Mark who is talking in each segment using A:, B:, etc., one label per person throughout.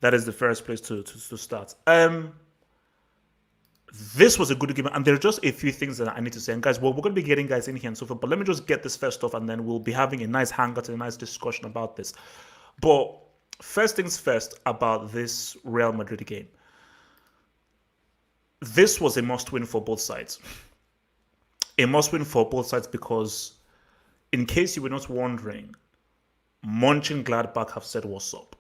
A: That is the first place to start. This was a good game, and there are just a few things that I need to say. And guys, well, we're going to be getting guys in here and so forth, but let me just get this first off, and then we'll be having a nice hangout and a nice discussion about this. But first things first about this Real Madrid game. This was a must-win for both sides. A must-win for both sides because, in case you were not wondering, Monchengladbach have said what's up.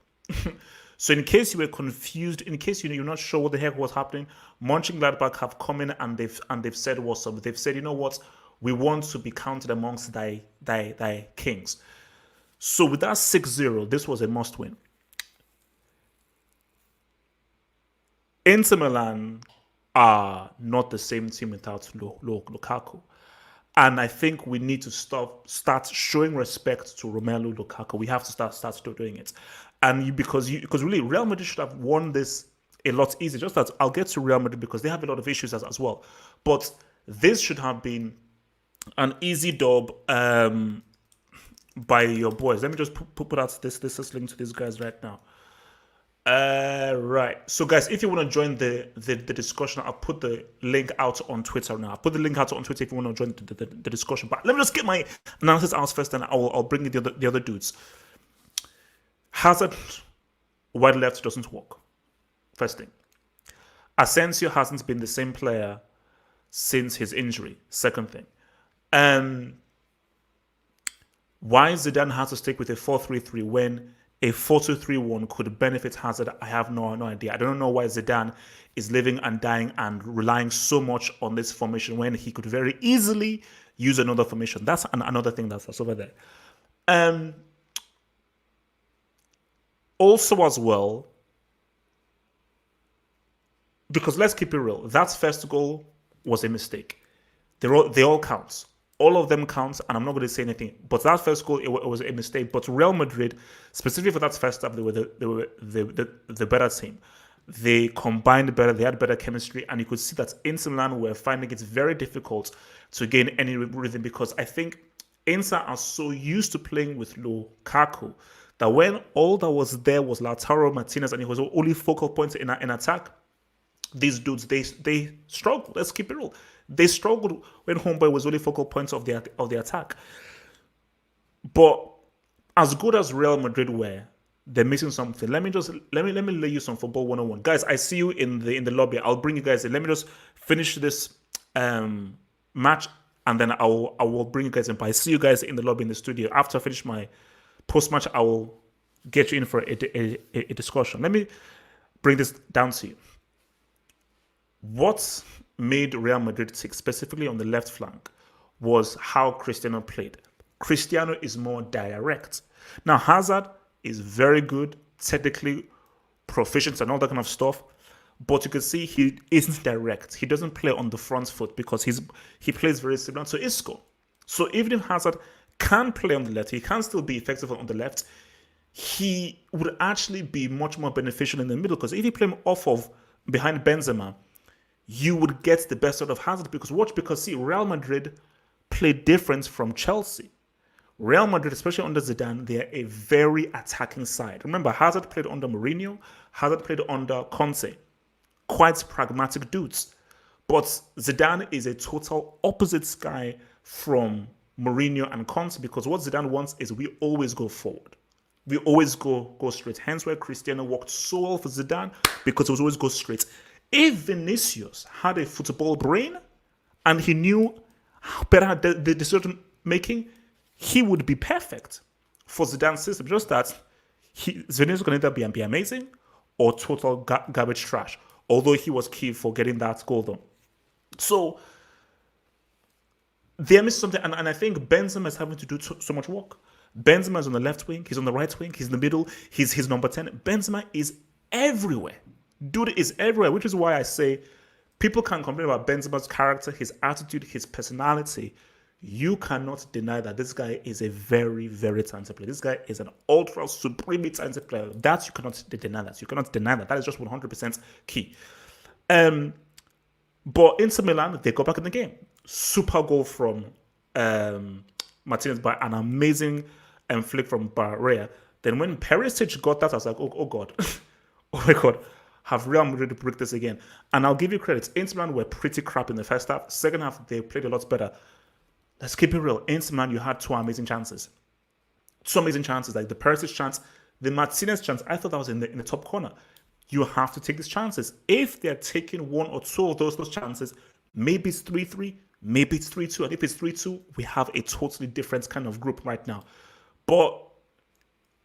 A: So in case you were confused, in case you're not sure what the heck was happening, Monchengladbach have come in and they've said what's up. They've said, you know what, we want to be counted amongst thy kings. So with that 6-0, this was a must-win. Inter Milan are not the same team without Lukaku. And I think we need to start showing respect to Romelu Lukaku. We have to start doing it. And because really Real Madrid should have won this a lot easier. Just that I'll get to Real Madrid because they have a lot of issues as well. But this should have been an easy dub by your boys. Let me just put out this link to these guys right now. Right. So guys, if you want to join the discussion, I'll put the link out on Twitter now. I'll put the link out on Twitter if you want to join the discussion. But let me just get my analysis out first, and I'll bring in the other dudes. Hazard wide left doesn't work. First thing. Asensio hasn't been the same player since his injury. Second thing. Why Zidane has to stick with a 4-3-3 when a 4-2-3-1 could benefit Hazard, I have no idea. I don't know why Zidane is living and dying and relying so much on this formation when he could very easily use another formation. That's another thing that's over there. Also as well, because let's keep it real, that first goal was a mistake. They all count. All of them count, and I'm not going to say anything. But that first goal, it was a mistake. But Real Madrid, specifically for that first half, they were the better team. They combined better. They had better chemistry, and you could see that Inter Milan were finding it very difficult to gain any rhythm because I think Inter are so used to playing with Lukaku that when all that was there was Lautaro Martinez and he was only focal point in attack, these dudes they struggled. Let's keep it real. They struggled when Homeboy was only focal points of the attack. But as good as Real Madrid were, they're missing something. Let me lay you some football 101. Guys, I see you in the lobby. I'll bring you guys in. Let me just finish this match and then I will bring you guys in. But I see you guys in the lobby in the studio. After I finish my post-match, I will get you in for a discussion. Let me bring this down to you. What made Real Madrid tick, specifically on the left flank, was how Cristiano played. Cristiano is more direct. Now, Hazard is very good, technically proficient and all that kind of stuff, but you can see he isn't direct. He doesn't play on the front foot because he plays very similar to Isco. So even if Hazard can play on the left, he can still be effective on the left, he would actually be much more beneficial in the middle because if you play him off of behind Benzema, you would get the best out of Hazard because see, Real Madrid play different from Chelsea. Real Madrid, especially under Zidane, they are a very attacking side. Remember, Hazard played under Mourinho, Hazard played under Conte. Quite pragmatic dudes. But Zidane is a total opposite guy from Mourinho and Conte because what Zidane wants is we always go forward. We always go straight. Hence why Cristiano worked so well for Zidane because it was always go straight. If Vinicius had a football brain and he knew better the decision making, he would be perfect for Zidane's system. Just that Vinicius can either be amazing or total garbage trash. Although he was key for getting that goal done. So they missed something, and I think Benzema is having to do so much work. Benzema is on the left wing, he's on the right wing, he's in the middle, he's number 10. Benzema is everywhere. Dude is everywhere, which is why I say people can complain about Benzema's character, his attitude, his personality. You cannot deny that this guy is a very, very talented player. This guy is an ultra supremely talented player. That you cannot deny that. You cannot deny that. That is just 100% key. But Inter Milan, they got back in the game. Super goal from Martinez by an amazing flick from Barrea. Then when Perisic got that, I was like, oh God. oh my God, have Real Madrid break this again? And I'll give you credit. Inter Milan were pretty crap in the first half. Second half, they played a lot better. Let's keep it real. Inter Milan, you had two amazing chances. Two amazing chances, like the Perisic chance, the Martinez chance. I thought that was in the top corner. You have to take these chances. If they're taking one or two of those chances, maybe it's 3-3, maybe it's 3-2. And if it's 3-2, we have a totally different kind of group right now. But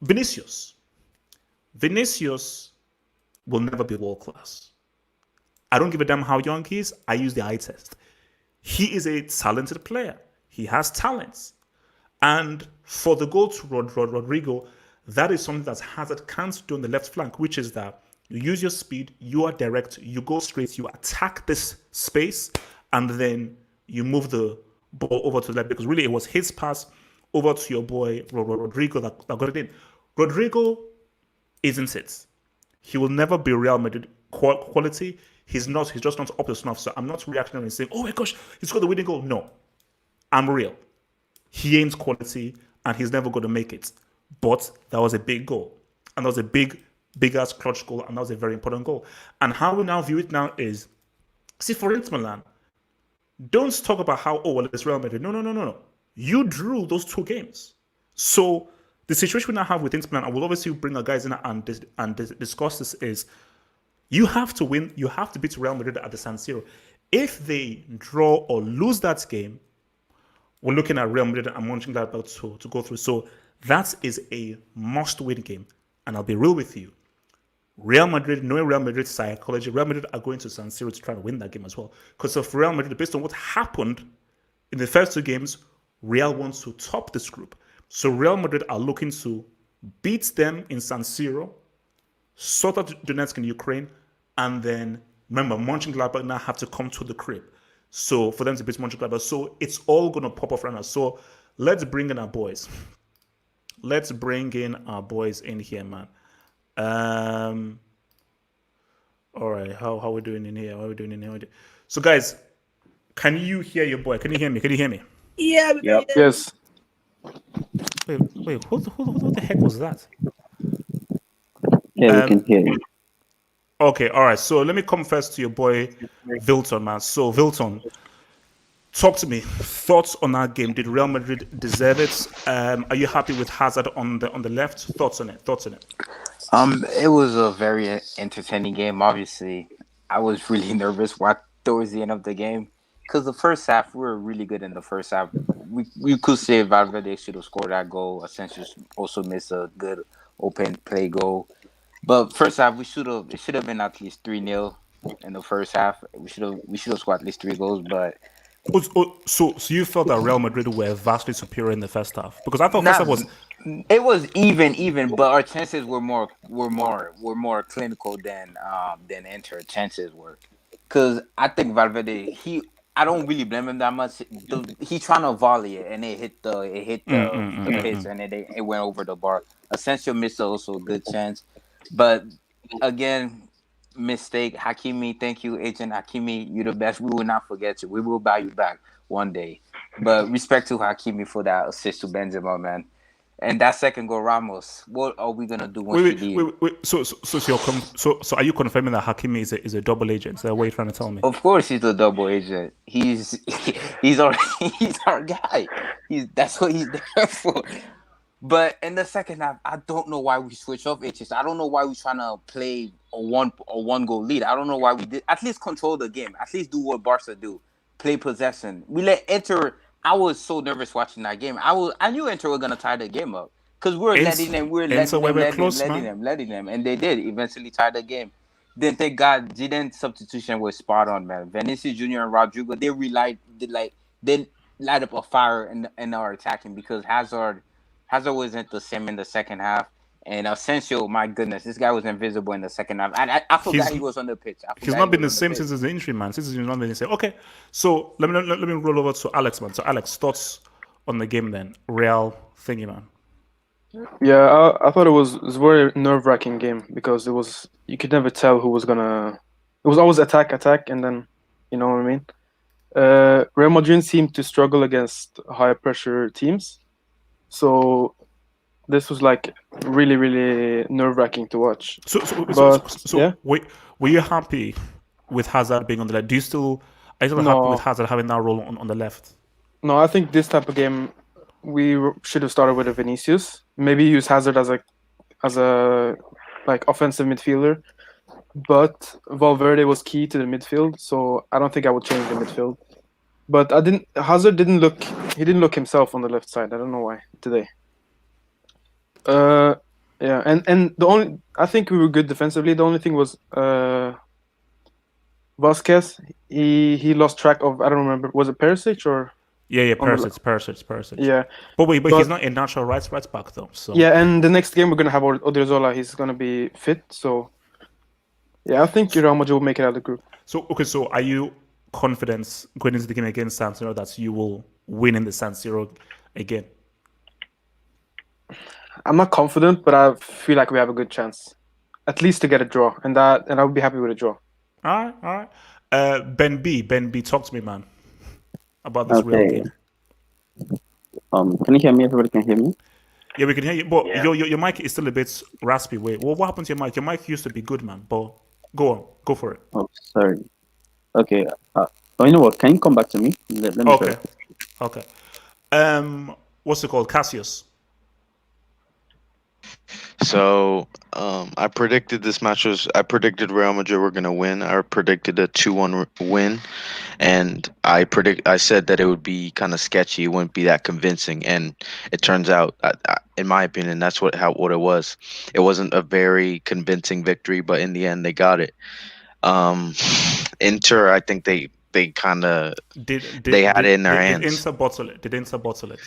A: Vinicius will never be world class. I don't give a damn how young he is. I use the eye test. He is a talented player. He has talents. And for the goal to Rodrygo, that is something that Hazard can't do on the left flank, which is that you use your speed, you are direct, you go straight, you attack this space, and then you move the ball over to the left, because really it was his pass over to your boy Rodrygo that got it in. Rodrygo isn't it. He will never be Real Madrid quality. He's just not up to snuff. So I'm not reacting and saying, oh my gosh, he scored the winning goal. No, I'm real. He ain't quality and he's never going to make it. But that was a big goal. And that was a big ass clutch goal. And that was a very important goal. And how we now view it now is, see, for Inter Milan, don't talk about how, oh, well, it's Real Madrid. No. You drew those two games. So the situation we now have with Inter Milan, and we'll obviously bring our guys in and discuss this, is you have to win. You have to beat Real Madrid at the San Siro. If they draw or lose that game, we're looking at Real Madrid and Monchengladbach to go through. So that is a must-win game. And I'll be real with you. Real Madrid, knowing Real Madrid's psychology, Real Madrid are going to San Siro to try and win that game as well. Because of Real Madrid, based on what happened in the first two games, Real wants to top this group. So Real Madrid are looking to beat them in San Siro, sort out Donetsk in Ukraine, and then, remember, Monchengladbach now have to come to the crib. So for them to beat Monchengladbach. So it's all going to pop off right now. So let's bring in our boys. Let's bring in our boys in here, man. All right, how are we doing in here? How are we doing in here? So guys, can you hear your boy? Can you hear me? Can you hear me?
B: Yeah.
C: Yep.
B: Yes.
A: Wait, who the heck was that?
C: Yeah, we can hear you.
A: Okay, all right. So let me come first to your boy, Vilton, man. So Vilton, talk to me. Thoughts on that game? Did Real Madrid deserve it? Are you happy with Hazard on the left? Thoughts on it?
D: It was a very entertaining game. Obviously, I was really nervous towards the end of the game because the first half we were really good. In the first half, we could say Valverde should have scored that goal. Asensio also missed a good open play goal. But first half, it should have been at least 3-0 in the first half. We should have scored at least 3 goals. But
A: so you felt that Real Madrid were vastly superior in the first half? Because I thought first half was.
D: It was even, but our chances were more clinical than Inter chances were. Because I think Valverde, I don't really blame him that much. He's trying to volley it, and it hit the pitch, and it went over the bar. Asensio missed also a good chance, but again, mistake. Hakimi, thank you, Agent Hakimi. You're the best. We will not forget you. We will buy you back one day. But respect to Hakimi for that assist to Benzema, man. And that second goal, Ramos. What are we gonna do when she leaves?
A: Wait. So are you confirming that Hakimi is a double agent? Is that what you're trying to tell me?
D: Of course, he's a double agent. He's our guy. That's what he's there for. But in the second half, I don't know why we switched off HS. I don't know why we're trying to play a one goal lead. I don't know why we did. At least control the game. At least do what Barca do. Play possession. We let Inter. I was so nervous watching that game. I knew Inter were gonna tie the game up because we were letting them, and they did eventually tie the game. Then thank God, Zidane's substitution was spot on, man. Vinicius Junior and Rodrygo, they light up a fire in our attacking because Hazard wasn't the same in the second half. And Asensio, my goodness, this guy was invisible in the second half. I forgot he was on the pitch.
A: He's not been the same since his injury, man. Since he's not been the same. Okay, so let me roll over to Alex, man. So Alex, thoughts on the game then? Real thingy, man.
B: Yeah, I thought it was a very nerve-wracking game because you could never tell who was gonna. It was always attack, and then you know what I mean. Real Madrid seemed to struggle against high pressure teams, so this was like really, really nerve-wracking to watch. But yeah,
A: were you happy with Hazard being on the left? Are you still happy with
B: no,
A: Hazard having that role on the left?
B: no. I think this type of game should have started with a Vinicius. Maybe use Hazard as a like offensive midfielder. But Valverde was key to the midfield, so I don't think I would change the midfield. But Hazard didn't look. He didn't look himself on the left side. I don't know why today. Yeah, and I think we were good defensively. The only thing was Vasquez. He lost track of. I don't remember. Was it Perisic or?
A: Yeah, Perisic.
B: Yeah,
A: but he's not a natural right back though. So
B: yeah, and the next game we're gonna have Odriozola. He's gonna be fit. So yeah, I think Real Madrid will make it out of the group.
A: So are you confident going into the game against San Siro that you will win in the San Siro again?
B: I'm not confident, but I feel like we have a good chance, at least to get a draw, and I would be happy with a draw.
A: All right. Ben B, talk to me, man, about this real game.
C: Can you hear me? Everybody can hear me?
A: Yeah, we can hear you, but your mic is still a bit raspy. Wait, what happened to your mic? Your mic used to be good, man. But go on, go for it.
C: Oh, sorry. Okay. You know what? Can you come back to me? Let me
A: okay. Try. Okay. What's it called? Cassius.
E: So I predicted this match I predicted Real Madrid were gonna win. I predicted a 2-1 win, and I said that it would be kind of sketchy. It wouldn't be that convincing, and it turns out, in my opinion, that's what it was. It wasn't a very convincing victory, but in the end, they got it. Inter, I think they kind of they had it in their hands.
A: Did Inter bottle it?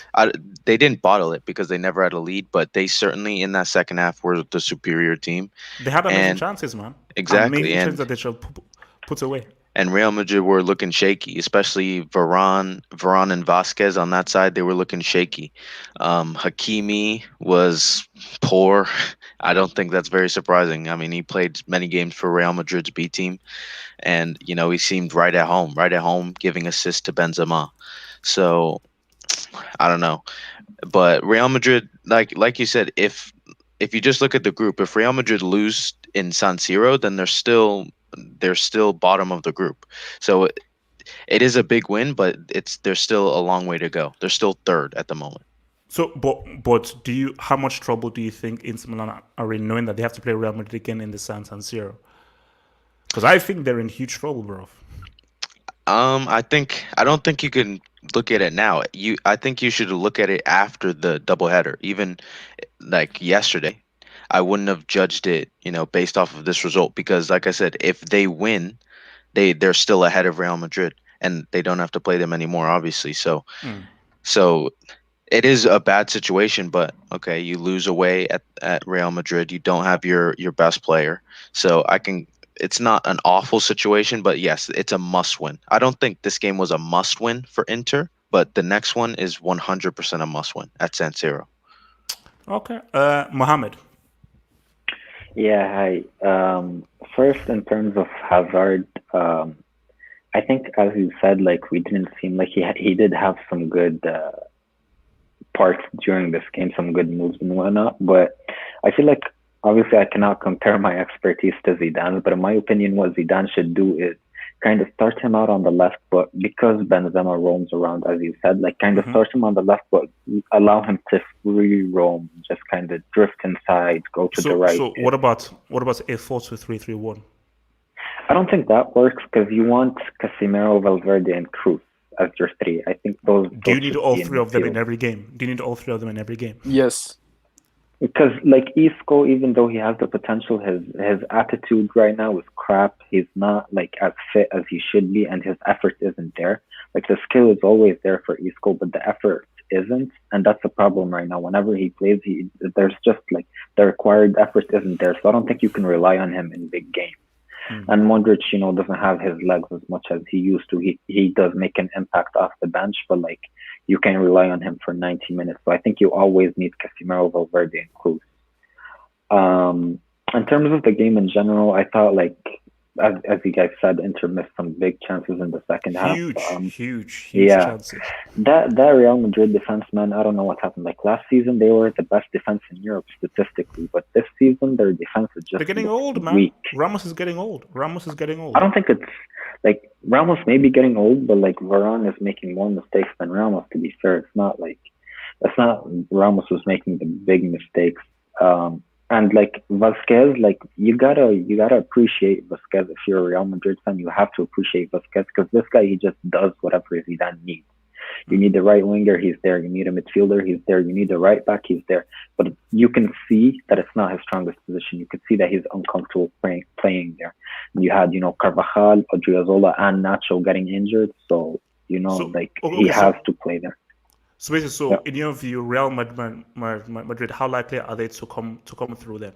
E: They didn't bottle it because they never had a lead, but they certainly in that second half were the superior team.
A: They had amazing chances, man.
E: Exactly,
A: and that they should put away.
E: And Real Madrid were looking shaky, especially Varane and Vasquez on that side. They were looking shaky. Hakimi was poor. I don't think that's very surprising. I mean, he played many games for Real Madrid's B team, and he seemed right at home, giving assists to Benzema. So I don't know, but Real Madrid, like you said, if you just look at the group, if Real Madrid lose in San Siro, then they're still bottom of the group. So it is a big win, but there's still a long way to go. They're still third at the moment.
A: So, but how much trouble do you think Inter Milan are in, knowing that they have to play Real Madrid again in the San Siro? Because I think they're in huge trouble, bro.
E: I don't think you can look at it now. I think you should look at it after the doubleheader. Even like yesterday, I wouldn't have judged it, based off of this result, because, like I said, if they win, they're still ahead of Real Madrid, and they don't have to play them anymore, obviously. So, it is a bad situation, but okay, you lose away at Real Madrid. You don't have your best player, so it's not an awful situation, but yes, it's a must win. I don't think this game was a must win for Inter, but the next one is 100% a must win at San Siro.
A: Okay, Mohammed.
F: Yeah, hi. First, in terms of Hazard, I think, as you said, we didn't seem like he did have some good parts during this game, some good moves and whatnot. But I feel like, obviously, I cannot compare my expertise to Zidane, but in my opinion, what Zidane should do is kind of start him out on the left, but because Benzema roams around, as you said, start him on the left, but allow him to free roam, just kind of drift inside, go to the right.
A: So what about a 4-2-3-1?
F: I don't think that works, because you want Casemiro, Valverde, and Cruz as your three. I think those.
A: Do you need all three of them in every game?
F: Yes. Because Isco, even though he has the potential, his attitude right now is crap. He's not as fit as he should be, and his effort isn't there. The skill is always there for Isco, but the effort isn't, and that's the problem right now. Whenever he plays, there's just the required effort isn't there. So I don't think you can rely on him in big games. And Modric, doesn't have his legs as much as he used to. He does make an impact off the bench, but you can rely on him for 90 minutes. So I think you always need Casemiro, Valverde, and Cruz. In terms of the game in general, I thought as you guys said, Inter missed some big chances in the second half.
A: Huge
F: Yeah,
A: chances.
F: that Real Madrid defense, man, I don't know what happened. Like last season, they were the best defense in Europe statistically, but this season, their defense is
A: They're
F: just
A: getting old, man.
F: weak.
A: Ramos is getting old.
F: I don't think it's like Ramos may be getting old, but like Varane is making more mistakes than Ramos. To be fair, it's not Ramos was making the big mistakes. And like Vasquez, like you gotta appreciate Vasquez. If you're a Real Madrid fan, you have to appreciate Vasquez because this guy he just does whatever Zidane needs. You need the right winger, he's there. You need a midfielder, he's there. You need the right back, he's there. But you can see that it's not his strongest position. You can see that he's uncomfortable playing there. And you had, Carvajal, Odriozola, and Nacho getting injured. So, he has to play there.
A: So basically, in your view, Real Madrid, how likely are they to come through them?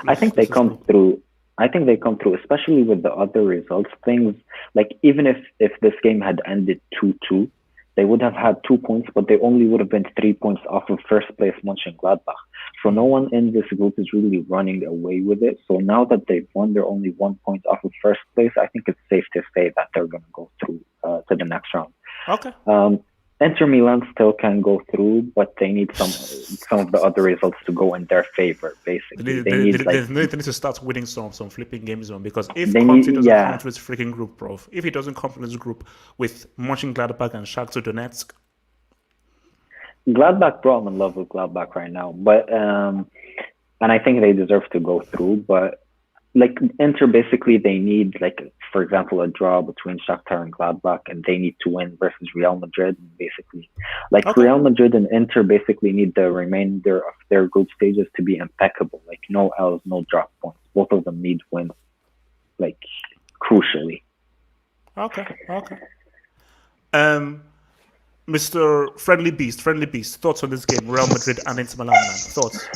F: I think they come through. I think they come through, especially with the other results. Things like even if this game had ended 2-2, they would have had 2 points, but they only would have been 3 points off of first place Monchengladbach. So no one in this group is really running away with it. So now that they've won, they're only 1 point off of first place. I think it's safe to say that they're going to go through to the next round.
A: Okay.
F: Inter Milan still can go through, but they need some of the other results to go in their favor. Basically, they need
A: to start winning some flipping games on, because if Conte doesn't come to his freaking group, bro, if he doesn't come to his group with Monchengladbach and Shakhtar Donetsk,
F: Gladbach, bro, I'm in love with Gladbach right now, but and I think they deserve to go through, but. Like Inter, basically, they need, like, for example, a draw between Shakhtar and Gladbach, and they need to win versus Real Madrid, basically. Like, okay. Real Madrid and Inter basically need the remainder of their group stages to be impeccable. Like, no L's, no drop points. Both of them need wins, like, crucially.
A: Okay. Mr. Friendly Beast, thoughts on this game, Real Madrid and Inter Milan, man? Thoughts?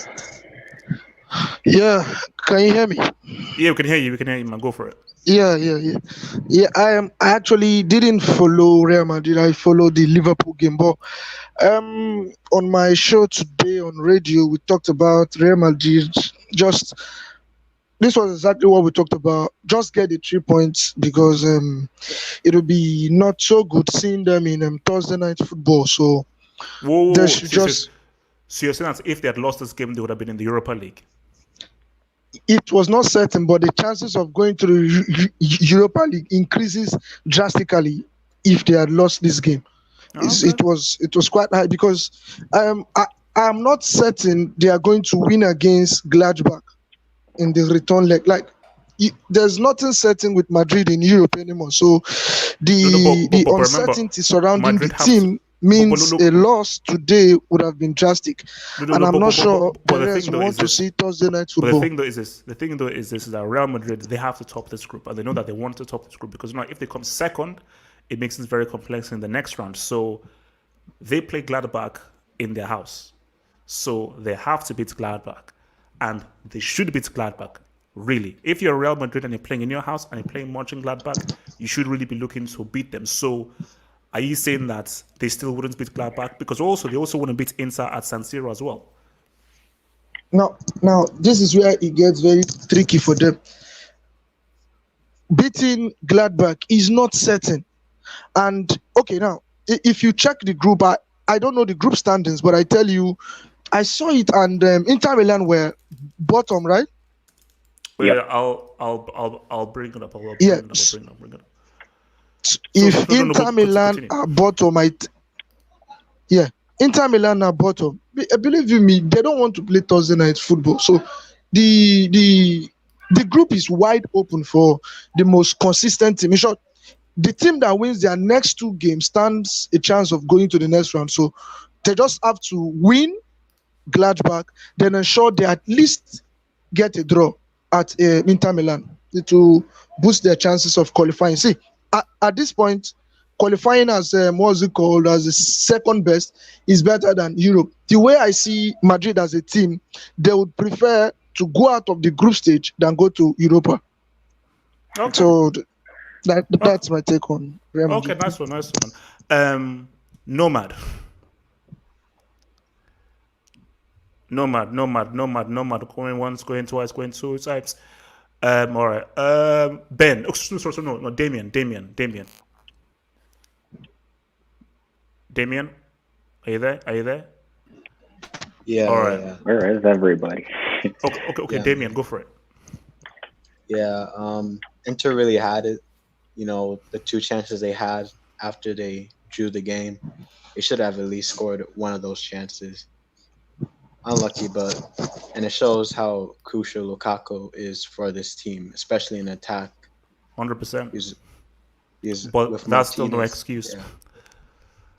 G: Yeah, can you hear me?
A: Yeah, we can hear you, man. Go for it.
G: Yeah. I actually didn't follow Real Madrid. I followed the Liverpool game, but on my show today on radio, we talked about Real Madrid. This was exactly what we talked about. Just get the 3 points, because it will be not so good seeing them in Thursday night football. So
A: they should just. So you're saying that if they had lost this game, they would have been in the Europa League?
G: It was not certain, but the chances of going to the Europa League increases drastically if they had lost this game. Okay. It was quite high, because I am not certain they are going to win against Gladbach in the return leg. Like, there's nothing certain with Madrid in Europe anymore. So the uncertainty surrounding the team means a loss today would have been drastic, and I'm not sure Perez want to see Thursday night football.
A: But the thing though is that Real Madrid, they have to top this group, and they know that they want to top this group, because if they come second, it makes it very complex in the next round. So they play Gladbach in their house, so they have to beat Gladbach, and they should beat Gladbach. Really, if you're Real Madrid and you're playing in your house and you're playing Monchengladbach, you should really be looking to beat them. So. Are you saying that they still wouldn't beat Gladbach? Because they also want to beat Inter at San Siro as well.
G: Now, this is where it gets very tricky for them. Beating Gladbach is not certain. And, okay, now, if you check the group, I don't know the group standings, but I tell you, I saw it, and Inter Milan were bottom, right?
A: Yeah, I'll bring it up. Bring it up.
G: If Inter Milan are bottom, Inter Milan are bottom. Believe you me, they don't want to play Thursday night football. So the group is wide open for the most consistent team. In short, the team that wins their next 2 games stands a chance of going to the next round. So they just have to win Gladbach, then ensure they at least get a draw at Inter Milan to boost their chances of qualifying. See, at this point, qualifying as as the second best is better than Europe. The way I see Madrid as a team, they would prefer to go out of the group stage than go to Europa. Okay. So that's my take on Real Madrid.
A: Okay, nice one. Nomad. Going once, going twice, going 2 times. All right. Ben. Oh, sorry, no. Damien. Are you there?
H: Yeah,
A: All right.
H: yeah,
F: Where is everybody?
A: Okay.
H: yeah,
A: Damien,
H: man.
A: go for it.
H: Yeah. Inter really had it. You know, the two chances they had after they drew the game, they should have at least scored one of those chances. Unlucky, but and it shows how crucial Lukaku is for this team, especially in attack.
A: 100%.
H: He's he's
A: But
H: with
A: that's still no
H: Martinez.
A: excuse.
H: Yeah,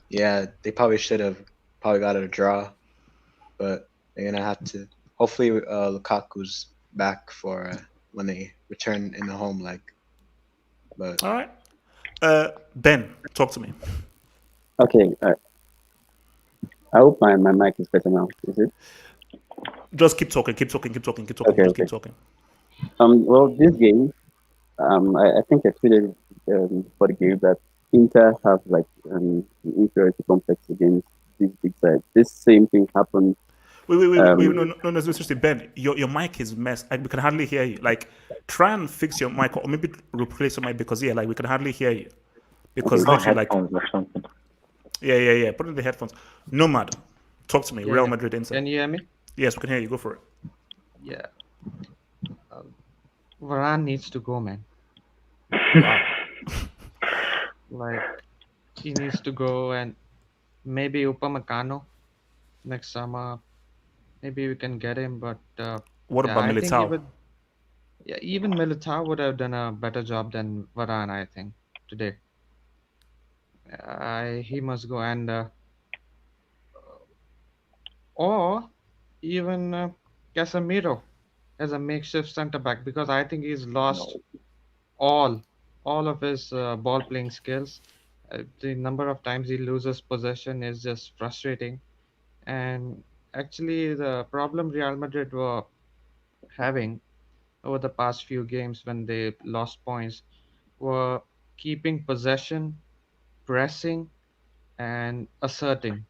H: yeah. They probably should have probably got a draw, but they're gonna have to. Hopefully, Lukaku's back for when they return in the home leg. But
A: All right. Ben, talk to me.
C: Okay, I hope my mic is better now. Is it?
A: Just keep talking.
C: Okay,
A: Just keep
C: okay.
A: talking.
C: Well, this game, I think I tweeted for the game that Inter have like an inferiority complex against these big sides. This same thing happened.
A: Wait. No, seriously, Ben, your mic is messed. Like, we can hardly hear you. Like, try and fix your mic or maybe replace your mic because like we can hardly hear you. Because
F: Put
A: literally, like,
F: headphones or something.
A: yeah. Put in the headphones. Nomad, talk to me.
I: Yeah,
A: Real
I: yeah.
A: Madrid Inter.
I: Can you hear me?
A: Yes, we can hear you. Go for it.
I: Yeah. Varane needs to go, man.
A: Wow.
I: Like, he needs to go, and maybe Upamecano next summer. Maybe we can get him, but
A: What
I: yeah,
A: about
I: I think
A: Militao?
I: even Militao would have done a better job than Varane, I think, today. He must go, and or even Casemiro as a makeshift centre back, because I think he's lost all of his ball playing skills. The number of times he loses possession is just frustrating. And actually, the problem Real Madrid were having over the past few games when they lost points were keeping possession, pressing, and asserting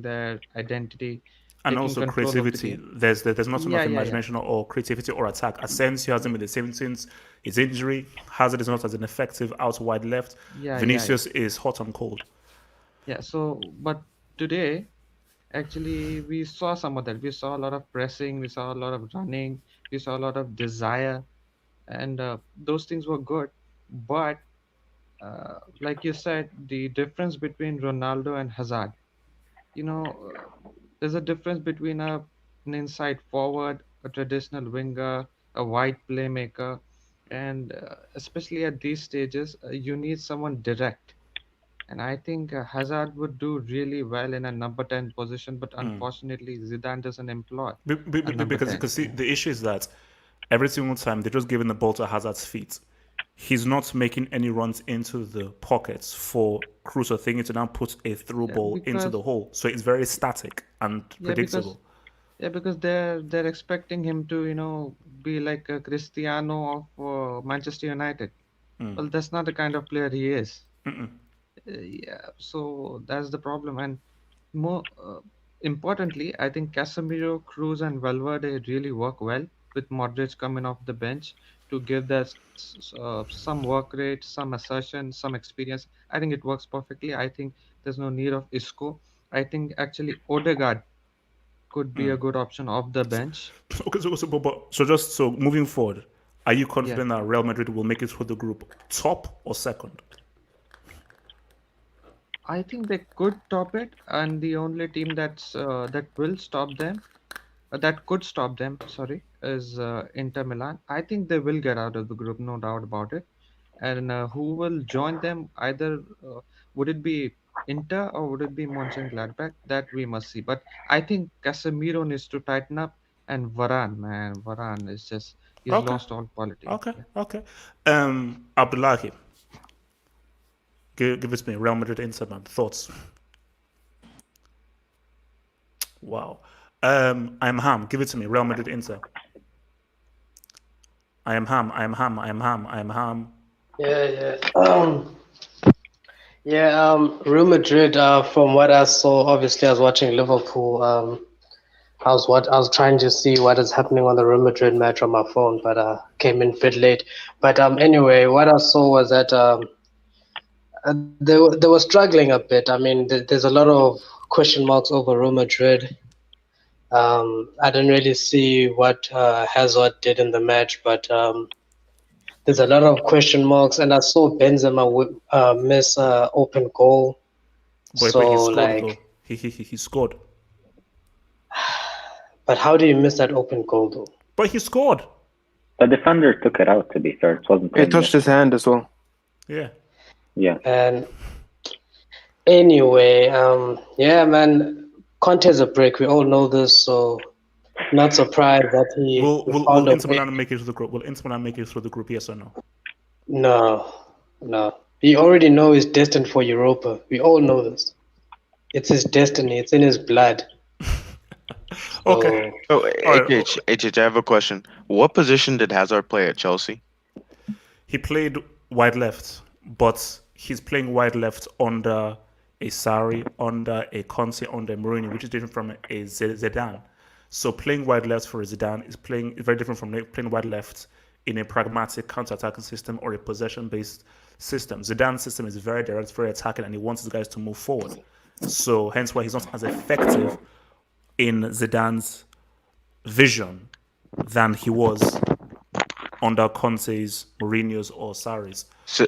I: their identity,
A: And
I: taking
A: also
I: control of the
A: creativity.
I: game.
A: There's not
I: Yeah,
A: enough
I: yeah, yeah.
A: imagination or creativity or attack. Asensio hasn't been the same since his injury. Hazard is not as an effective out wide left.
I: Yeah, yeah, yeah.
A: Vinicius is hot and cold.
I: Yeah, so, but today, actually, we saw some of that. We saw a lot of pressing, we saw a lot of running, we saw a lot of desire, and those things were good. But like you said, the difference between Ronaldo and Hazard, there's a difference between an inside forward, a traditional winger, a wide playmaker, and especially at these stages, you need someone direct. And I think Hazard would do really well in a number 10 position, but unfortunately, Zidane doesn't employ a number
A: Because
I: 10.
A: see, the issue is that every single time they're just giving the ball to Hazard's feet. He's not making any runs into the pockets for Cruz or thinking to now put a through
I: Yeah,
A: ball into the hole. So it's very static and
I: yeah, because
A: predictable.
I: because they're expecting him to be like a Cristiano of Manchester United. Well, that's not the kind of player he is. Yeah, so that's the problem. And more importantly, I think Casemiro, Cruz, and Valverde really work well with Modric coming off the bench to give that some work rate, some assertion, some experience. I think it works perfectly. I think there's no need of Isco. I think actually Odegaard could be a good option off the bench.
A: Okay, so moving forward, are you
I: Yeah.
A: confident that Real Madrid will make it through the group top or second?
I: I think they could top it, and the only team that will stop them, that could stop them, sorry, is Inter Milan. I think they will get out of the group, no doubt about it. And who will join them? Either would it be Inter or would it be Monchengladbach? That we must see. But I think Casemiro needs to tighten up, and Varane, man, Varane is he's
A: Okay.
I: lost all quality. Yeah.
A: Okay. Abdullahi, give it to me. Real Madrid Inter, man. Thoughts? Wow. I'm Ham. Give it to me. Real Madrid Inter. I am Ham.
J: Real Madrid. From what I saw, obviously, I was watching Liverpool. I was trying to see what is happening on the Real Madrid match on my phone, but came in a bit late. But anyway, what I saw was that they were struggling a bit. I mean, there's a lot of question marks over Real Madrid. I didn't really see what Hazard did in the match, but there's a lot of question marks, and I saw Benzema miss open goal.
A: But he scored though. He scored.
J: But how do you miss that open goal though?
A: But he scored.
F: The defender took it out, to be fair. It wasn't.
B: It touched his hand as well.
A: Yeah.
F: Yeah.
J: And anyway, yeah, man, Conte's a brick. We all know this, so not surprised that he
A: will Inter Milan make it to the group? Will Inter Milan make it through the group? Yes or no?
J: No. We already know he's destined for Europa. We all know this. It's his destiny. It's in his blood.
A: Okay.
E: Oh, HH, I have a question. What position did Hazard play at Chelsea?
A: He played wide left, but he's playing wide left under a Sarri, under a Conte, under a Mourinho, which is different from a Zidane. So playing wide left for a Zidane is very different from playing wide left in a pragmatic counter-attacking system or a possession-based system. Zidane's system is very direct, very attacking, and he wants his guys to move forward. So hence why he's not as effective in Zidane's vision than he was under Conte's, Mourinho's, or Sarri's.
E: So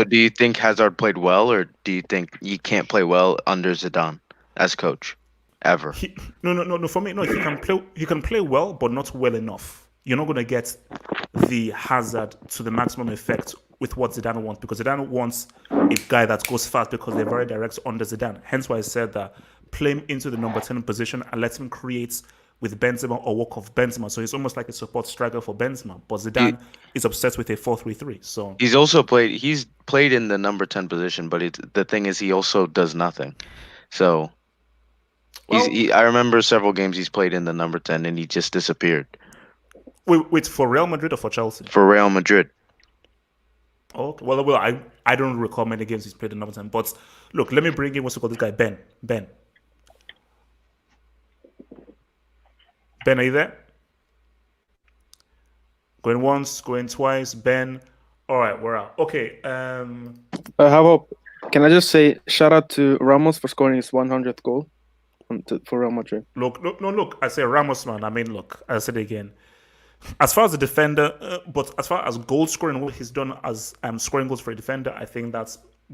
E: do you think Hazard played well, or do you think he can't play well under Zidane as coach ever?
A: No. For me, no. He can play well, but not well enough. You're not going to get the Hazard to the maximum effect with what Zidane wants, because Zidane wants a guy that goes fast because they're very direct under Zidane. Hence why I said that play him into the number 10 position and let him create with Benzema or work off Benzema. So he's almost like a support striker for Benzema. But Zidane is obsessed with a 4-3-3. So
E: he's played in the number 10 position, but the thing is he also does nothing. So I remember several games he's played in the number 10 and he just disappeared.
A: Wait, for Real Madrid or for Chelsea?
E: For Real Madrid.
A: Okay. Well, I don't recall many games he's played in number 10. But look, let me bring in what's called this guy, Ben. Ben, are you there? Going once, going twice. Ben. All right, we're out. Okay.
B: Can I just say shout out to Ramos for scoring his 100th goal for Real Madrid?
A: Look. I say Ramos, man. I mean, look. I said it again. As far as the defender, but as far as goal scoring, what he's done as scoring goals for a defender, I think that's